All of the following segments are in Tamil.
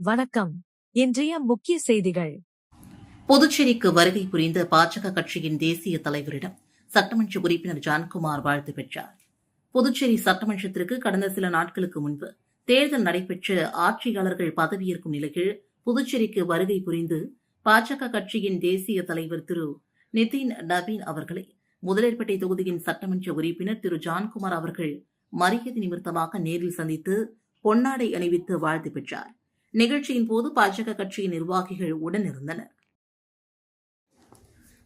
வணக்கம். இன்றைய முக்கிய செய்திகள். புதுச்சேரிக்கு வருகை புரிந்த பாஜக கட்சியின் தேசிய தலைவரிடம் சட்டமன்ற உறுப்பினர் ஜான்குமார் வாழ்த்து பெற்றார். புதுச்சேரி சட்டமன்றத்திற்கு கடந்த சில நாட்களுக்கு முன்பு தேர்தல் நடைபெற்று ஆட்சியாளர்கள் பதவியேற்கும் நிலையில் புதுச்சேரிக்கு வருகை புரிந்து பாஜக கட்சியின் தேசிய தலைவர் திரு நிதின் நபீன் அவர்களை முதலியர்பேட்டை தொகுதியின் சட்டமன்ற உறுப்பினர் திரு ஜான்குமார் அவர்கள் மரியாதை நிமித்தமாக நேரில் சந்தித்து பொன்னாடை அணிவித்து வாழ்த்து பெற்றார். நிகழ்ச்சியின் போது பாஜக கட்சியின் நிர்வாகிகள் உடனிருந்தனர்.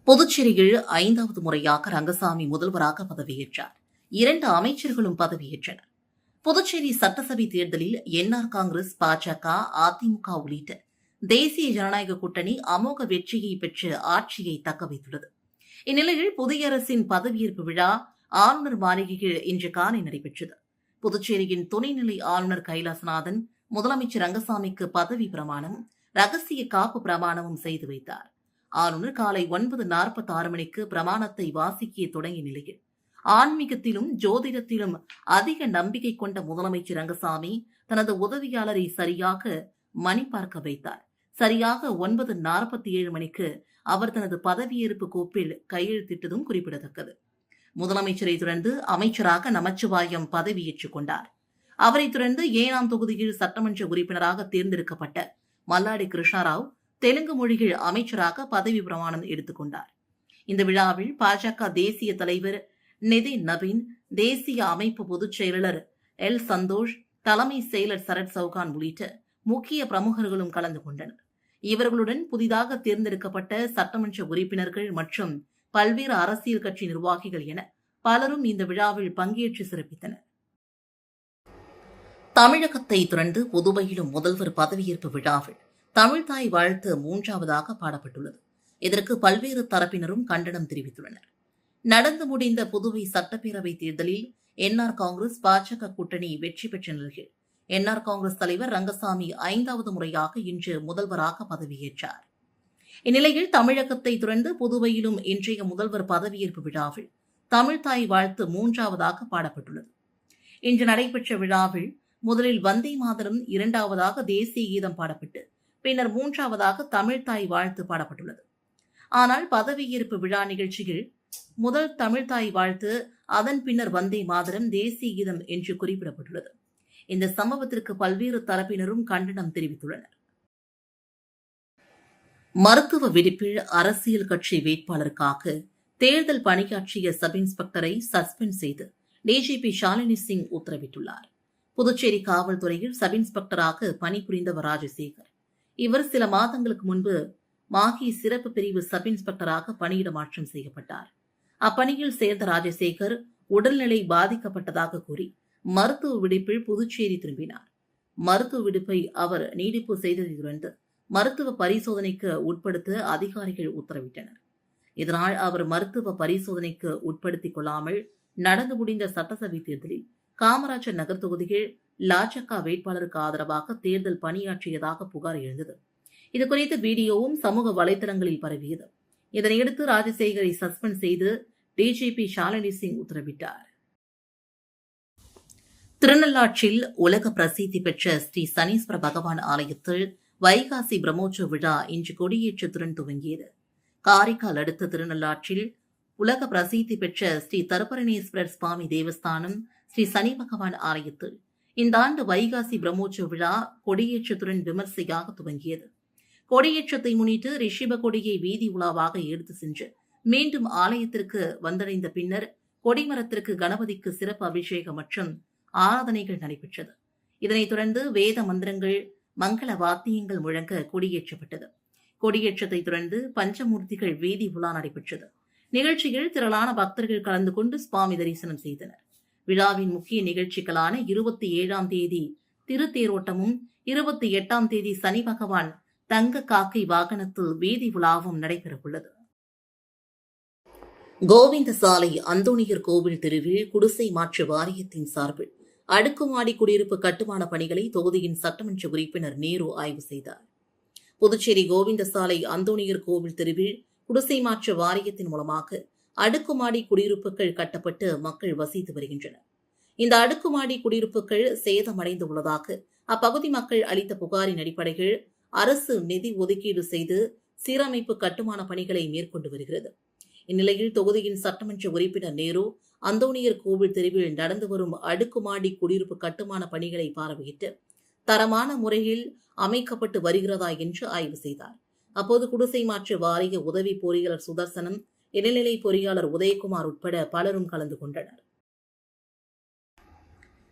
புதுச்சேரியில் 5வது முறையாக ரங்கசாமி முதல்வராக பதவியேற்றார். 2 அமைச்சர்களும் பதவியேற்றனர். புதுச்சேரி சட்டசபை தேர்தலில் என்ஆர் காங்கிரஸ், பாஜக, அதிமுக உள்ளிட்ட தேசிய ஜனநாயக கூட்டணி அமோக வெற்றியை பெற்று ஆட்சியை தக்கவைத்துள்ளது. இந்நிலையில் புதிய அரசின் பதவியேற்பு விழா ஆளுநர் மாளிகையில் இன்று காலை நடைபெற்றது. புதுச்சேரியின் துணைநிலை ஆளுநர் கைலாசநாதன் முதலமைச்சர் ரங்கசாமிக்கு பதவி பிரமாணமும் ரகசிய காப்பு பிரமாணமும் செய்து வைத்தார். ஆளுநர் காலை 9:46 மணிக்கு பிரமாணத்தை வாசிக்க தொடங்கிய நிலையில் ஆன்மீகத்திலும் ஜோதிடத்திலும் அதிக நம்பிக்கை கொண்ட முதலமைச்சர் ரங்கசாமி தனது உதவியாளரை சரியாக மணி பார்க்க வைத்தார். சரியாக 9:47 மணிக்கு அவர் தனது பதவியேற்பு கோப்பில் கையெழுத்திட்டதும் குறிப்பிடத்தக்கது. முதலமைச்சரை தொடர்ந்து அமைச்சராக நமச்சிவாயம் பதவியேற்றுக் கொண்டார். அவரைத் தொடர்ந்து 7ஆம் தொகுதியில் சட்டமன்ற உறுப்பினராக தேர்ந்தெடுக்கப்பட்ட மல்லாடி கிருஷ்ணாராவ் தெலுங்கு மொழியில் அமைச்சராக பதவி பிரமாணம் எடுத்துக் கொண்டார். இந்த விழாவில் பாஜக தேசிய தலைவர் நிதின் நபீன், தேசிய அமைப்பு பொதுச் செயலாளர் எல் சந்தோஷ், தலைமை செயலர் சரத் சவுகான் உள்ளிட்ட முக்கிய பிரமுகர்களும் கலந்து கொண்டனர். இவர்களுடன் புதிதாக தேர்ந்தெடுக்கப்பட்ட சட்டமன்ற உறுப்பினர்கள் மற்றும் பல்வேறு அரசியல் கட்சி நிர்வாகிகள் என பலரும் இந்த விழாவில் பங்கேற்று சிறப்பித்தனர். தமிழகத்தை தொடர்ந்து புதுவையிலும் முதல்வர் பதவியேற்பு விழாவில் தமிழ்தாய் வாழ்த்து 3வதாக பாடப்பட்டுள்ளது. இதற்கு பல்வேறு தரப்பினரும் கண்டனம் தெரிவித்துள்ளனர். நடந்து முடிந்த புதுவை சட்டப்பேரவைத் தேர்தலில் என்ஆர் காங்கிரஸ், பாஜக கூட்டணி வெற்றி பெற்ற நிலையில் என்ஆர் காங்கிரஸ் தலைவர் ரங்கசாமி 5வது முறையாக இன்று முதல்வராக பதவியேற்றார். இந்நிலையில் தமிழகத்தை தொடர்ந்து புதுவையிலும் இன்றைய முதல்வர் பதவியேற்பு விழாவில் தமிழ்தாய் வாழ்த்து 3வதாக பாடப்பட்டுள்ளது. இன்று நடைபெற்ற விழாவில் முதலில் வந்தே மாதரம், 2வதாக தேசிய கீதம் பாடப்பட்டு பின்னர் 3வதாக தமிழ்தாய் வாழ்த்து பாடப்பட்டுள்ளது. ஆனால் பதவியேற்பு விழா நிகழ்ச்சியில் முதல் தமிழ்தாய் வாழ்த்து, அதன் பின்னர் வந்தே மாதரம், தேசிய கீதம் என்று குறிப்பிடப்பட்டுள்ளது. இந்த சம்பவத்திற்கு பல்வேறு தரப்பினரும் கண்டனம் தெரிவித்துள்ளனர். மருத்துவ விடுப்பில் அரசியல் கட்சி வேட்பாளருக்காக தேர்தல் பணியாற்றிய சப் இன்ஸ்பெக்டரை சஸ்பெண்ட் செய்து டிஜிபி ஷாலினி சிங் உத்தரவிட்டுள்ளார். புதுச்சேரி காவல்துறையில் சப் இன்ஸ்பெக்டராக பணிபுரிந்தவர் ராஜசேகர். இவர் சில மாதங்களுக்கு முன்பு மாஹி சிறப்பு பிரிவு சப் இன்ஸ்பெக்டராக பணியிட மாற்றம் செய்யப்பட்டார். அப்பணியில் சேர்ந்த ராஜசேகர் உடல்நிலை பாதிக்கப்பட்டதாக கூறி மருத்துவ விடுப்பில் புதுச்சேரி திரும்பினார். மருத்துவ விடுப்பை அவர் நீடிப்பு செய்ததை தொடர்ந்து மருத்துவ பரிசோதனைக்கு உட்படுத்த அதிகாரிகள் உத்தரவிட்டனர். இதனால் அவர் மருத்துவ பரிசோதனைக்கு உட்படுத்திக் கொள்ளாமல் நடந்து முடிந்த சட்டசபை தேர்தலில் காமராஜர் நகர் தொகுதியில் லாஜக வேட்பாளருக்கு ஆதரவாக தேர்தல் பணியாற்றியதாக புகார் எழுந்தது. இதுகுறித்த வீடியோவும் சமூக வலைதளங்களில் பரவியது. இதனையடுத்து ராஜசேகரை சஸ்பெண்ட் செய்து டிஜிபி ஷாலினி சிங் உத்தரவிட்டார். திருநள்ளாற்றில் உலக பிரசித்தி பெற்ற ஸ்ரீ சனீஸ்வர பகவான் ஆலயத்தில் வைகாசி பிரம்மோற்சவ விழா இன்று கொடியேற்றத்துடன் துவங்கியது. காரைக்கால் அடுத்த திருநள்ளாற்றில் உலக பிரசித்தி பெற்ற ஸ்ரீ தர்பரணேஸ்வரர் சுவாமி தேவஸ்தானம் ஸ்ரீ சனி பகவான் ஆலயத்தில் இந்த ஆண்டு வைகாசி பிரம்மோற்சவ விழா கொடியேற்றத்துடன் விமர்சையாக துவங்கியது. கொடியேற்றத்தை முன்னிட்டு ரிஷிப கொடியை வீதி உலாவாக எடுத்து சென்று மீண்டும் ஆலயத்திற்கு வந்தடைந்த பின்னர் கொடிமரத்திற்கு கணபதிக்கு சிறப்பு அபிஷேகம் மற்றும் ஆராதனைகள் நடைபெற்றது. இதனைத் தொடர்ந்து வேத மந்திரங்கள், மங்கள வாத்தியங்கள் முழங்க கொடியேற்றப்பட்டது. கொடியேற்றத்தை தொடர்ந்து பஞ்சமூர்த்திகள் வீதி உலா நடைபெற்றது. நிகழ்ச்சியில் திரளான பக்தர்கள் கலந்து கொண்டு சுவாமி தரிசனம் செய்தனர். விழாவின் முக்கிய நிகழ்ச்சிகளான 27ஆம் தேதி திருத்தேரோட்டமும் 28ஆம் தேதி சனி பகவான் தங்க காக்கை வாகனத்தில் வீதி உலாவும் நடைபெறவுள்ளது. கோவிந்த சாலை அந்தோணியர் கோவில் தெருவில் குடிசை மாற்று வாரியத்தின் சார்பில் அடுக்குமாடி குடியிருப்பு கட்டுமான பணிகளை தொகுதியின் சட்டமன்ற உறுப்பினர் நேரு ஆய்வு செய்தார். புதுச்சேரி கோவிந்த சாலை அந்தோணியர் கோவில் தெருவில் குடிசை மாற்று வாரியத்தின் மூலமாக அடுக்குமாடி குடியிருப்புகள் கட்டப்பட்டு மக்கள் வசித்து வருகின்றனர். இந்த அடுக்குமாடி குடியிருப்புகள் சேதமடைந்துள்ளதாக அப்பகுதி மக்கள் அளித்த புகாரின் அடிப்படையில் அரசு நிதி ஒதுக்கீடு செய்து சீரமைப்பு கட்டுமான பணிகளை மேற்கொண்டு வருகிறது. இந்நிலையில் தொகுதியின் சட்டமன்ற உறுப்பினர் நேரு அந்தோணியர் கோவில் தெருவில் நடந்து வரும் அடுக்குமாடி குடியிருப்பு கட்டுமான பணிகளை பார்வையிட்டு தரமான முறையில் அமைக்கப்பட்டு வருகிறதா என்று ஆய்வு செய்தார். அப்போது குடிசை மாற்று வாரிய உதவி பொறியாளர் சுதர்சனம், இடைநிலை பொறியாளர் உதயகுமார் உட்பட பலரும் கலந்து கொண்டனர்.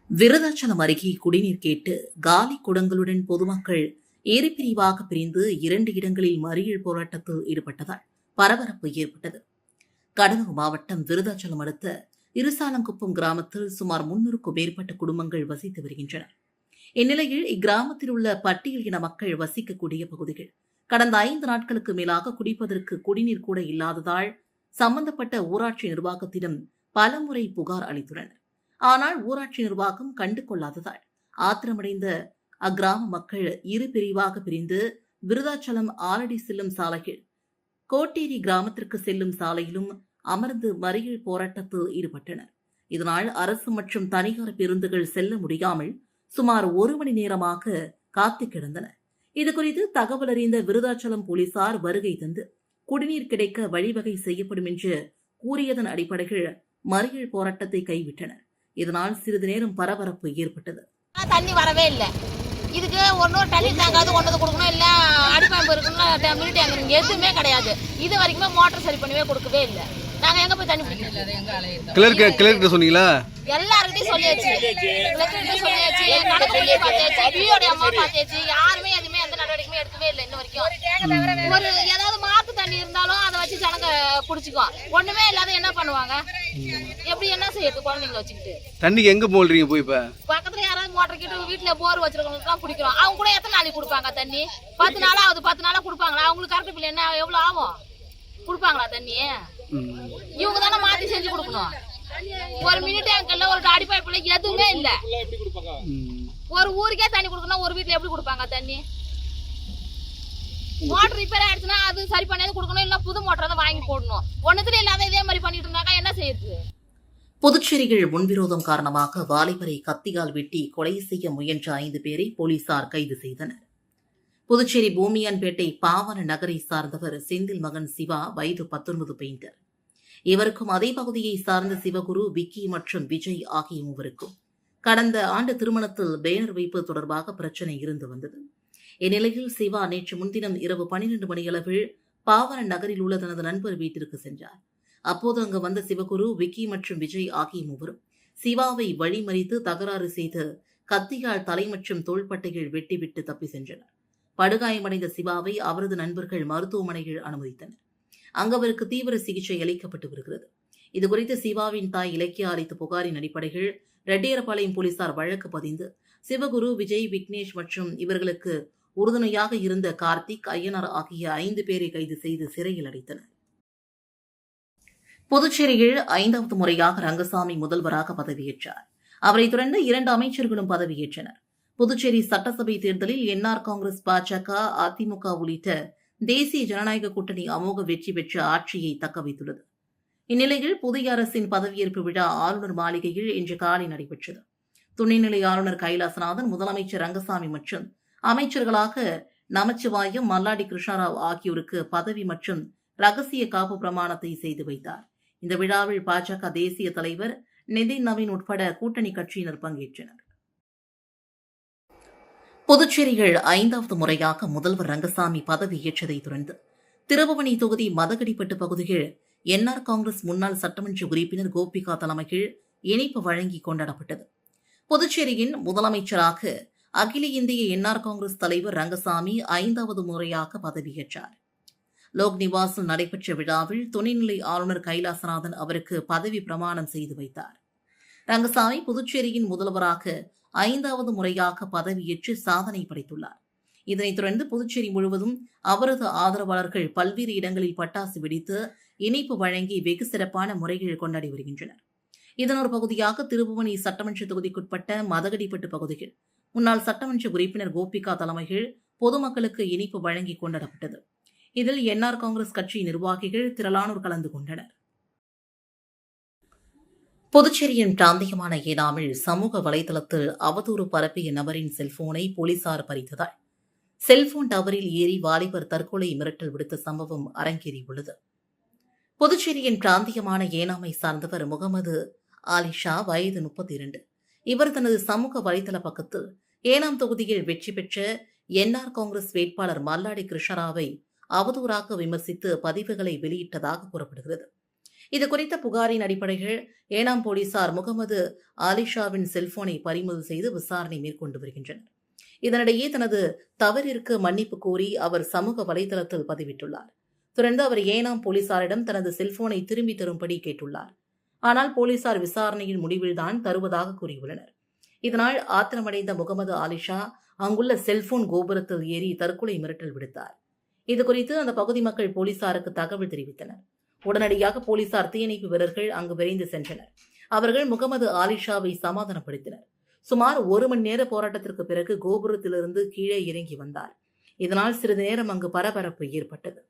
விருதாச்சலம் அருகே குடிநீர் கேட்டு காலி குடங்களுடன் பொதுமக்கள் ஏரிப்பிரிவாக பிரிந்து 2 இடங்களில் மறியல் போராட்டத்தில் ஈடுபட்டதால் பரபரப்பு ஏற்பட்டது. கடலூர் மாவட்டம் விருதாச்சலம் அடுத்த இருசாலங்குப்பம் கிராமத்தில் சுமார் 300க்கும் மேற்பட்ட குடும்பங்கள் வசித்து வருகின்றன. இந்நிலையில் இக்கிராமத்தில் உள்ள பட்டியல் இன மக்கள் வசிக்கக்கூடிய பகுதிகள் கடந்த 5 நாட்களுக்கு மேலாக குடிப்பதற்கு குடிநீர் கூட இல்லாததால் சம்பந்தப்பட்ட ஊராட்சி நிர்வாகத்திடம் பலமுறை புகார் அளித்துள்ளனர். ஆனால் ஊராட்சி நிர்வாகம் கண்டு கொள்ளாததால் ஆத்திரமடைந்த அக்கிராம மக்கள் 2 பிரிவாக பிரிந்து விருதாச்சலம் ஆலடி செல்லும் சாலையில் கோட்டேரி கிராமத்திற்கு செல்லும் சாலையிலும் அமர்ந்து மறியல் போராட்டத்தில் ஈடுபட்டனர். இதனால் அரசு மற்றும் தனியார் பேருந்துகள் செல்ல முடியாமல் சுமார் 1 மணி நேரமாக காத்து கிடந்தன. இதுகுறித்து தகவல் அறிந்த விருதாச்சலம் போலீசார் வருகை தந்து குடிநீர் கிடைக்க வழிவகை செய்யப்படும் என்று கூறியதன் அடிப்படையில் மறியல் போராட்டத்தை கைவிட்டனர். இதனால் சிறிது நேரம் பரபரப்பு ஏற்பட்டது. தண்ணி வரவே இல்லை. இதுக்கு ஒன்னொரு தண்ணி டேங்காவது ஒன்னது கொடுக்கணும், இல்ல அடிப்பம்பு இருக்கணும், மினி டேங்க் எதுவுமே கிடையாது. இது வரைக்குமே மோட்டர் சரி பண்ணவே கொடுக்கவே இல்லை. நாங்க எங்க போய் தண்ணி பிடிக்கிறோம்? கிளர்க்கு சொன்னீங்களா? எல்லார்கிட்டையும் சொல்லியாச்சு, கடற்கரையிலேயே பார்த்தாச்சு, பியோடைய அம்மா பார்த்தாச்சு. யாருமே எதுவுமே எந்த நடவடிக்கையுமே எடுக்கவே இல்லை இன்ன வரைக்கும். ஒரு ஏதாவது மாத்து தண்ணி இருந்தாலும் அதை வச்சு ஜனங்க குடிச்சுக்குவோம். ஒண்ணுமே இல்லாத என்ன பண்ணுவாங்க? எப்படி என்ன செய்யறது குழந்தைங்களை வச்சுக்கிட்டு? தண்ணிக்கு எங்க போடுறீங்க போய்? இப்ப பக்கத்துல யாராவது மோட்டர் கிட்ட வீட்டுல போர் வச்சிருக்கவங்களுக்கு குடிக்கிறோம். அவங்க கூட எத்தனை நாளைக்கு கொடுப்பாங்க தண்ணி? 10 நாளா ஆகுது. 10 நாளா கொடுப்பாங்களா? அவங்களுக்கு கரெக்ட் பில் என்ன எவ்வளவு ஆகும்? கொடுப்பாங்களா தண்ணி? இவங்க தானே மாத்தி செஞ்சு கொடுக்கணும். ஒரு மினி டேங்க்ல ஒரு அடி பைப்ல எதுவுமே இல்ல. ஒரு ஊருக்கே தண்ணி கொடுக்கணும், ஒரு வீட்டுல எப்படி கொடுப்பாங்க தண்ணி? மோட்டர் ரிப்பேர் ஆயிடுச்சுன்னா அது சரி பண்ணியாவது கொடுக்கணும், இல்ல புது மோட்டர் தான் வாங்கி போடணும். ஒன்னத்துல இல்லாத இதே மாதிரி பண்ணிட்டு இருந்தாக்கா என்ன செய்யுது? புதுச்சேரியில் முன்விரோதம் காரணமாக வாலிபரை கத்தியால் வெட்டி கொலை செய்ய முயன்ற 5 பேரை போலீசார் கைது செய்தனர். புதுச்சேரி பூமியான்பேட்டை பாவன நகரை சார்ந்தவர் செந்தில் மகன் சிவா, வயது 19, பெயிண்டர். இவருக்கும் அதே பகுதியை சார்ந்த சிவகுரு, விக்கி மற்றும் விஜய் ஆகிய மூவருக்கும் கடந்த ஆண்டு திருமணத்தில் பேனர் வைப்பு தொடர்பாக பிரச்சினை இருந்து வந்தது. இந்நிலையில் சிவா நேற்று முன்தினம் இரவு 12 மணியளவில் பாவன நகரில் உள்ள தனது நண்பர் வீட்டிற்கு சென்றார். அப்போது அங்கு வந்த சிவகுரு, விக்கி மற்றும் விஜய் ஆகிய மூவரும் சிவாவை வழிமறித்து தகராறு செய்து கத்தியால் தலை மற்றும் தோள்பட்டையில் வெட்டிவிட்டு தப்பி சென்றனர். படுகாயமடைந்த சிவாவை அவரது நண்பர்கள் மருத்துவமனையில் அனுமதித்தனர். அங்கு அவருக்கு தீவிர சிகிச்சை அளிக்கப்பட்டு வருகிறது. இதுகுறித்து சிவாவின் தாய் இலக்கியா அளித்த புகாரின் அடிப்படையில் ரெட்டியார்பாளையம் போலீசார் வழக்கு பதிந்து சிவகுரு, விஜய், விக்னேஷ் மற்றும் இவர்களுக்கு உறுதுணையாக இருந்த கார்த்திக், ஐயனார் ஆகிய 5 பேரை கைது செய்து சிறையில் அடைத்தனர். புதுச்சேரியில் 5வது முறையாக ரங்கசாமி முதல்வராக பதவியேற்றார். அவரைத் தொடர்ந்து 2 அமைச்சர்களும் பதவியேற்றனர். புதுச்சேரி சட்டசபை தேர்தலில் என்ஆர் காங்கிரஸ், பாஜக, அதிமுக உள்ளிட்ட தேசிய ஜனநாயக கூட்டணி அமோக வெற்றி பெற்ற ஆட்சியை தக்கவைத்துள்ளது. இந்நிலையில் புதிய அரசின் பதவியேற்பு விழா ஆளுநர் மாளிகையில் இன்று காலை நடைபெற்றது. துணைநிலை ஆளுநர் கைலாசநாதன், முதலமைச்சர் ரங்கசாமி மற்றும் அமைச்சர்களாக நமச்சிவாயம், மல்லாடி கிருஷ்ணராவ் ஆகியோருக்கு பதவி மற்றும் ரகசிய காப்பு பிரமாணத்தை செய்து வைத்தார். இந்த விழாவில் பாஜக தேசிய தலைவர் நிதின் நவீன் உட்பட கூட்டணி கட்சியினர் பங்கேற்றனர். புதுச்சேரியில் 5வது முறையாக முதல்வர் ரங்கசாமி பதவியேற்றதைத் தொடர்ந்து திருபுவனை தொகுதி மதகடிப்பட்டு பகுதியில் என்ஆர் காங்கிரஸ் முன்னாள் சட்டமன்ற உறுப்பினர் கோபிகா தலைமையில் இணைப்பு வழங்கி கொண்டாடப்பட்டது. புதுச்சேரியின் முதலமைச்சராக அகில இந்திய என்ஆர் காங்கிரஸ் தலைவர் ரங்கசாமி 5வது முறையாக பதவியேற்றார். லோக் நிவாஸில் நடைபெற்ற விழாவில் துணைநிலை ஆளுநர் கைலாசநாதன் அவருக்கு பதவி பிரமாணம் செய்து வைத்தார். ரங்கசாமி புதுச்சேரியின் முதல்வராக 5வது முறையாக பதவியேற்று சாதனை படைத்துள்ளார். இதனைத் தொடர்ந்து புதுச்சேரி முழுவதும் அவரது ஆதரவாளர்கள் பல்வேறு இடங்களில் பட்டாசு வெடித்து இனிப்பு வழங்கி வெகு சிறப்பான முறையில் கொண்டாடி வருகின்றனர். இதன் ஒரு பகுதியாக திருபுவனை சட்டமன்ற தொகுதிக்குட்பட்ட மதகடிப்பட்டு பகுதியில் முன்னாள் சட்டமன்ற உறுப்பினர் கோபிகா தலைமையில் பொதுமக்களுக்கு இனிப்பு வழங்கி கொண்டாடப்பட்டது. இதில் என்ஆர் காங்கிரஸ் கட்சி நிர்வாகிகள் திரளானோர் கலந்து கொண்டனர். புதுச்சேரியின் பிராந்தியமான ஏனாமில் சமூக வலைதளத்தில் அவதூறு பரப்பிய நபரின் செல்போனை போலீசார் பறித்ததால் செல்போன் டவரில் ஏறி வாலிபர் தற்கொலை மிரட்டல் விடுத்த சம்பவம் அரங்கேறியுள்ளது. புதுச்சேரியின் பிராந்தியமான ஏனாமை சார்ந்தவர் முகமது ஆலிஷா, வயது 32. இவர் தனது சமூக வலைதள பக்கத்தில் ஏனாம் தொகுதியில் வெற்றி பெற்ற என்ஆர் காங்கிரஸ் வேட்பாளர் மல்லாடி கிருஷ்ணராவை அவதூறாக விமர்சித்து பதிவுகளை வெளியிட்டதாக கூறப்படுகிறது. இதுகுறித்த புகாரின் அடிப்படையில் ஏனாம் போலீசார் முகமது ஆலிஷாவின் செல்போனை பறிமுதல் செய்து விசாரணை மேற்கொண்டு வருகின்றனர். இதனிடையே தனது தவறிற்கு மன்னிப்பு கோரி அவர் சமூக வலைதளத்தில் பதிவிட்டுள்ளார். தொடர்ந்து அவர் ஏனாம் போலீசாரிடம் தனது செல்போனை திரும்பி தரும்படி கேட்டுள்ளார். ஆனால் போலீசார் விசாரணையின் முடிவில்தான் தருவதாக கூறியுள்ளனர். இதனால் ஆத்திரமடைந்த முகமது ஆலிஷா அங்குள்ள செல்போன் கோபுரத்தில் ஏறி தற்கொலை மிரட்டல் விடுத்தார். இதுகுறித்து அந்த பகுதி மக்கள் போலீசாருக்கு தகவல் தெரிவித்தனர். உடனடியாக போலீசார் தீயணைப்பு வீரர்கள் அங்கு விரைந்து சென்றனர். அவர்கள் முகமது ஆலிஷாவை சமாதானப்படுத்தினர். சுமார் 1 மணி நேர போராட்டத்திற்கு பிறகு கோபுரத்திலிருந்து கீழே இறங்கி வந்தார். இதனால் சிறிது நேரம் அங்கு பரபரப்பு ஏற்பட்டது.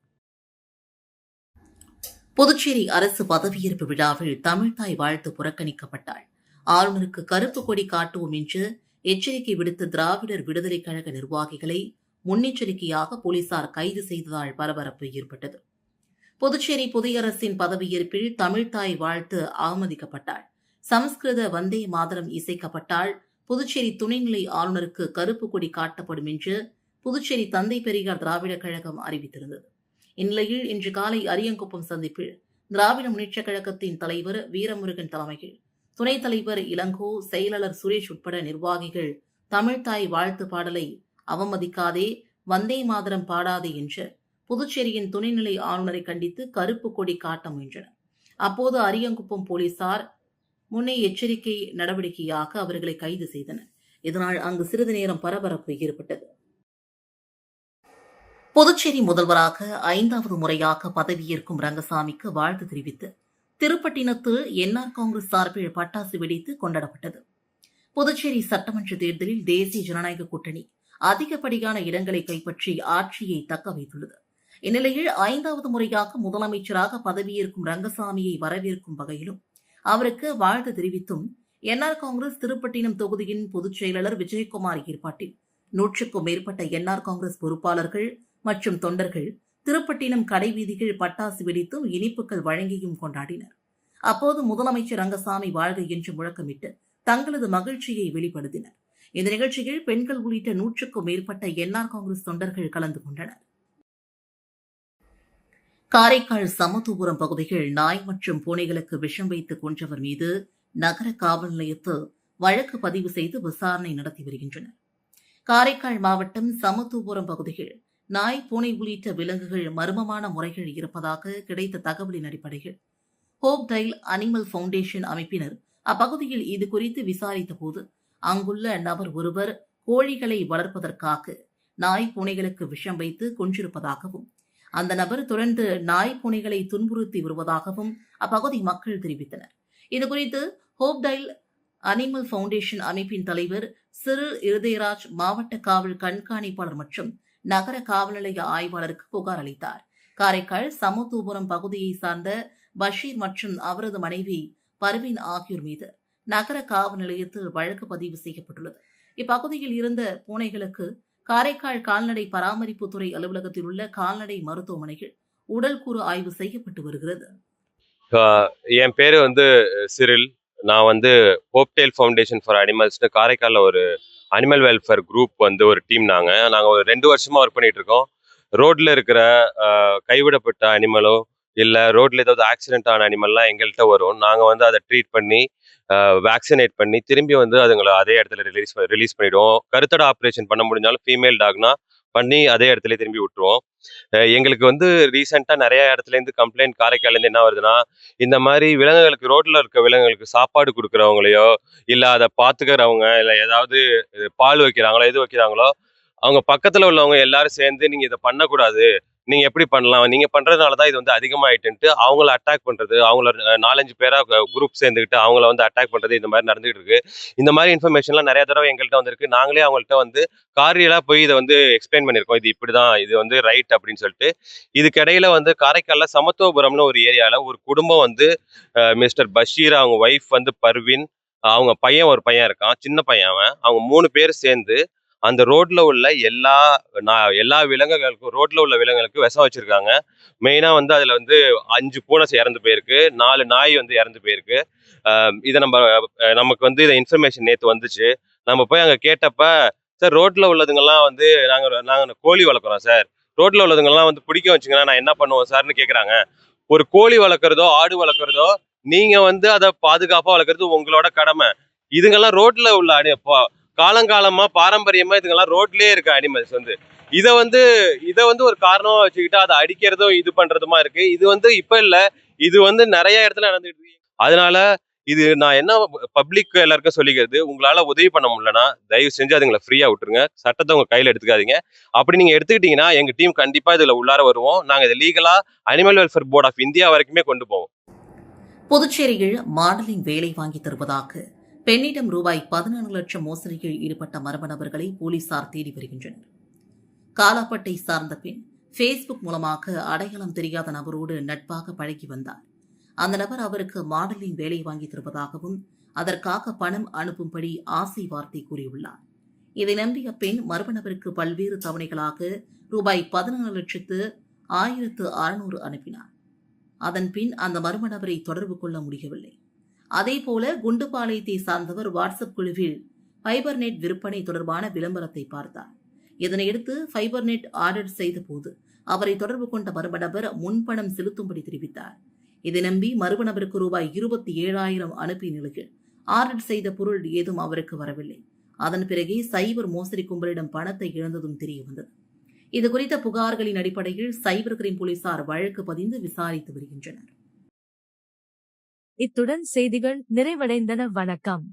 புதுச்சேரி அரசு பதவியேற்பு விழாவில் தமிழ்தாய் வாழ்த்து புறக்கணிக்கப்பட்டால் ஆளுநருக்கு கருப்பு கொடி காட்டுவோம் என்று எச்சரிக்கை விடுத்த திராவிடர் விடுதலைக் கழக நிர்வாகிகளை முன்னெச்சரிக்கையாக போலீசார் கைது செய்ததால் பரபரப்பு ஏற்பட்டது. புதுச்சேரி புதிய அரசின் பதவியேற்பில் தமிழ்தாய் வாழ்த்து அவமதிக்கப்பட்டால், சமஸ்கிருத வந்தே மாதரம் இசைக்கப்பட்டால் புதுச்சேரி துணைநிலை ஆளுநருக்கு கருப்பு கொடி காட்டப்படும் என்று புதுச்சேரி தந்தை பெரியார் திராவிடர் கழகம் அறிவித்திருந்தது. இந்நிலையில் இன்று காலை அரியங்குப்பம் சந்திப்பில் திராவிட முன்னேற்றக் கழகத்தின் தலைவர் வீரமுருகன் தலைமையில் துணைத் தலைவர் இளங்கோ, செயலாளர் சுரேஷ் உட்பட நிர்வாகிகள் தமிழ்தாய் வாழ்த்து பாடலை அவமதிக்காதே, வந்தே மாதரம் பாடாதே என்று புதுச்சேரியின் துணைநிலை ஆளுநரை கண்டித்து கருப்பு கொடி காட்ட முயன்றனர். அப்போது அரியங்குப்பம் போலீசார் முன்னே எச்சரிக்கை நடவடிக்கையாக அவர்களை கைது செய்தனர். இதனால் அங்கு சிறிது நேரம் பரபரப்பு ஏற்பட்டது. புதுச்சேரி முதல்வராக 5வது முறையாக பதவியேற்கும் ரங்கசாமிக்கு வாழ்த்து தெரிவித்து திருப்பட்டினத்தில் என்ஆர் காங்கிரஸ் சார்பில் பட்டாசு வெடித்து கொண்டாடப்பட்டது. புதுச்சேரி சட்டமன்ற தேர்தலில் தேசிய ஜனநாயக கூட்டணி அதிகப்படியான இடங்களை கைப்பற்றி ஆட்சியை தக்க வைத்துள்ளது. இந்நிலையில் 5வது முறையாக முதலமைச்சராக பதவியேற்கும் ரங்கசாமியை வரவேற்கும் வகையிலும் அவருக்கு வாழ்த்து தெரிவித்தும் என்ஆர் காங்கிரஸ் திருப்பட்டினம் தொகுதியின் பொதுச் செயலாளர் விஜயகுமார் ஏற்பாட்டில் 100க்கும் மேற்பட்ட என்ஆர் காங்கிரஸ் பொறுப்பாளர்கள் மற்றும் தொண்டர்கள் திருப்பட்டினம் கடைவீதிகள் பட்டாசு வெடித்தும் இனிப்புகள் வழங்கியும் கொண்டாடினர். அப்போது முதலமைச்சர் ரங்கசாமி வாழ்க என்று முழக்கமிட்டு தங்களது மகிழ்ச்சியை வெளிப்படுத்தினர். இந்த நிகழ்ச்சியில் பெண்கள் உள்ளிட்ட 100க்கும் மேற்பட்ட என்ஆர் காங்கிரஸ் தொண்டர்கள் கலந்து கொண்டனர். காரைக்கால் சமத்துவபுரம் பகுதியில் நாய் மற்றும் பூனைகளுக்கு விஷம் வைத்து கொன்றவர் மீது நகர காவல் நிலையத்தில் வழக்கு பதிவு செய்து விசாரணை நடத்தி வருகின்றனர். காரைக்கால் மாவட்டம் சமத்துவபுரம் பகுதியில் நாய், பூனை உள்ளிட்ட விலங்குகள் மர்மமான முறைகள் இருப்பதாக கிடைத்த தகவலின் அடிப்படையில் ஹோப் டைல் அனிமல் ஃபவுண்டேஷன் அமைப்பினர் அப்பகுதியில் இதுகுறித்து விசாரித்த போது அங்குள்ள நபர் ஒருவர் கோழிகளை வளர்ப்பதற்காக நாய், பூனைகளுக்கு விஷம் வைத்து கொன்றிருப்பதாகவும் அந்த நபர் தொடர்ந்து நாய், பூனைகளை துன்புறுத்தி வருவதாகவும் அப்பகுதி மக்கள் தெரிவித்தனர். இதுகுறித்து ஹோப் டைல் அனிமல் ஃபவுண்டேஷன் அமைப்பின் தலைவர் சிறில் இருதயராஜ் மாவட்ட காவல் கண்காணிப்பாளர் மற்றும் நகர காவல் நிலைய ஆய்வாளருக்கு புகார் அளித்தார். காரைக்கால் சமத்துவபுரம் பகுதியை சார்ந்த பஷீர் மற்றும் அவரது மனைவி பர்வீன் ஆகியோர் மீது நகர காவல் நிலையத்தில் வழக்கு பதிவு செய்யப்பட்டுள்ளது. இப்பகுதியில் இருந்த பூனைகளுக்கு காரைக்கால் கால்நடை பராமரிப்புத்துறை அலுவலகத்தில் உள்ள கால்நடை மருத்துவமனையில் உடல்கூறு ஆய்வு செய்யப்பட்டு வருகிறது. என் பேரு சிறில். நான் ஹோப்டேல் ஃபவுண்டேஷன் ஃபார் அனிமல்ஸ்னு காரைக்காலில் ஒரு அனிமல் வெல்ஃபேர் குரூப் ஒரு டீம். நாங்கள் ஒரு 2 வருஷமாக ஒர்க் பண்ணிட்டு இருக்கோம். ரோட்ல இருக்கிற கைவிடப்பட்ட அனிமலோ இல்லை ரோட்ல ஏதாவது ஆக்சிடென்ட் ஆன அனிமல்லாம் எங்கள்கிட்ட வரும். நாங்கள் அதை ட்ரீட் பண்ணி வேக்சினேட் பண்ணி திரும்பி அதுங்களை அதே இடத்துல ரிலீஸ் பண்ணிவிடுவோம். கருத்தடை ஆப்ரேஷன் பண்ண முடிஞ்சாலும் ஃபீமேல் டாக்னா பண்ணி அதே இடத்துல திரும்பி விட்டுருவோம். எங்களுக்கு ரீசெண்டாக நிறைய இடத்துலேருந்து கம்ப்ளைண்ட் காரைக்கால்லேருந்து என்ன வருதுன்னா, இந்த மாதிரி விலங்குகளுக்கு ரோட்டில் இருக்க விலங்குகளுக்கு சாப்பாடு கொடுக்குறவங்களையோ இல்லை அதை பார்த்துக்கிறவங்க இல்லை ஏதாவது பால் வைக்கிறாங்களோ எது வைக்கிறாங்களோ அவங்க பக்கத்தில் உள்ளவங்க எல்லாரும் சேர்ந்து நீங்கள் இதை பண்ணக்கூடாது, நீங்க எப்படி பண்ணலாம், நீங்க பண்றதுனால தான் இது வந்து அதிகமாயிட்டுன்ட்டு அவங்கள அட்டாக் பண்றது, அவங்கள 4-5 பேரா குரூப் சேர்ந்துக்கிட்டு அவங்கள வந்து அட்டாக் பண்றது, இந்த மாதிரி நடந்துகிட்டு இருக்கு. இந்த மாதிரி இன்ஃபர்மேஷன்லாம் நிறைய தடவை எங்கள்கிட்ட வந்திருக்கு. நாங்களே அவங்கள்ட்ட வந்து காரியலா போய் இதை வந்து எக்ஸ்பிளைன் பண்ணியிருக்கோம். இது இப்படிதான், இது வந்து ரைட் அப்படின்னு சொல்லிட்டு. இதுக்கிடையில வந்து காரைக்கால்ல சமத்துவபுரம்னு ஒரு ஏரியால ஒரு குடும்பம் வந்து மிஸ்டர் பஷீர், அவங்க ஒய்ஃப் வந்து பர்வீன், அவங்க பையன் ஒரு பையன் இருக்கான், சின்ன பையன் அவன். அவங்க 3 பேர் சேர்ந்து அந்த ரோட்ல உள்ள எல்லா விலங்குகளுக்கும், ரோட்ல உள்ள விலங்குகளுக்கு விஷம் வச்சிருக்காங்க. மெயினா வந்து அதுல வந்து 5 பூனை இறந்து போயிருக்கு, 4 நாய் வந்து இறந்து போயிருக்கு. இதை நமக்கு வந்து இதை இன்ஃபர்மேஷன் நேற்று வந்துச்சு. நம்ம போய் அங்கே கேட்டப்ப, சார் ரோட்ல உள்ளதுங்கெல்லாம் வந்து நாங்கள் கோழி வளர்க்குறோம் சார், ரோட்ல உள்ளதுங்கெல்லாம் வந்து பிடிக்க வச்சுங்கன்னா நான் என்ன பண்ணுவோம் சார்னு கேட்குறாங்க. ஒரு கோழி வளர்க்குறதோ ஆடு வளர்க்குறதோ நீங்க வந்து அதை பாதுகாப்பாக வளர்க்குறது உங்களோட கடமை. இதுங்கெல்லாம் ரோட்ல உள்ள காலங்காலமா பாரம்பரியமா இதுங்கெல்லாம் ரோட்லயே இருக்க அனிமல்ஸ் வந்து இதை வந்து ஒரு காரணமா வச்சுக்கிட்டு அதை அடிக்கிறதும் இது பண்றதுமா இருக்கு. இது வந்து இப்ப இல்ல, இது வந்து நிறைய இடத்துல நடந்துட்டு இருக்கு. அதனால இது நான் என்ன பப்ளிக் எல்லாருக்கும் சொல்லிக்கிறது, உங்களால உதவி பண்ண முடியலன்னா தயவு செஞ்சு அதுங்களை ஃப்ரீயா விட்டுருங்க. சட்டத்தை உங்க கையில எடுத்துக்காதீங்க. அப்படி நீங்க எடுத்துக்கிட்டீங்கன்னா எங்க டீம் கண்டிப்பா இதுல உள்ளார வருவோம். நாங்க இதை லீகலா animal welfare board of India வரைக்குமே கொண்டு போவோம். புதுச்சேரியில் மாடலிங் வேலை வாங்கி தருவதாக பெண்ணிடம் ரூபாய் 14 லட்சம் மோசடியில் ஈடுபட்ட மர்ம நபர்களை போலீசார் தேடி வருகின்றனர். காலாப்பட்டை சார்ந்த பெண் ஃபேஸ்புக் மூலமாக அடையாளம் தெரியாத நபரோடு நட்பாக பழகி வந்தார். அந்த நபர் அவருக்கு மாடலிங் வேலை வாங்கி தருவதாகவும் அதற்காக பணம் அனுப்பும்படி ஆசை வார்த்தை கூறியுள்ளார். இதை நம்பிய பெண் மர்ம நபருக்கு பல்வேறு தவணைகளாக ரூபாய் 14,16,600 அனுப்பினார். அதன் பின் அந்த மர்ம நபரை தொடர்பு கொள்ள முடியவில்லை. அதேபோல குண்டுபாளையத்தை சார்ந்தவர் வாட்ஸ்அப் குழுவில் ஃபைபர் நெட் விற்பனை தொடர்பான விளம்பரத்தை பார்த்தார். இதனையடுத்து ஃபைபர் நெட் ஆர்டர் செய்த போது அவரை தொடர்பு கொண்ட மர்ம நபர் முன்பணம் செலுத்தும்படி தெரிவித்தார். இதை நம்பி மர்ம நபருக்கு ரூபாய் 27,000 அனுப்பிய நிலையில் ஆர்டர் செய்த பொருள் ஏதும் அவருக்கு வரவில்லை. அதன் பிறகே சைபர் மோசடி கும்பலிடம் பணத்தை இழந்ததும் தெரியவந்தது. இதுகுறித்த புகார்களின் அடிப்படையில் சைபர் கிரைம் போலீசார் வழக்கு பதிந்து விசாரித்து வருகின்றனர். இத்துடன் செய்திகள் நிறைவடைந்தன. வணக்கம்.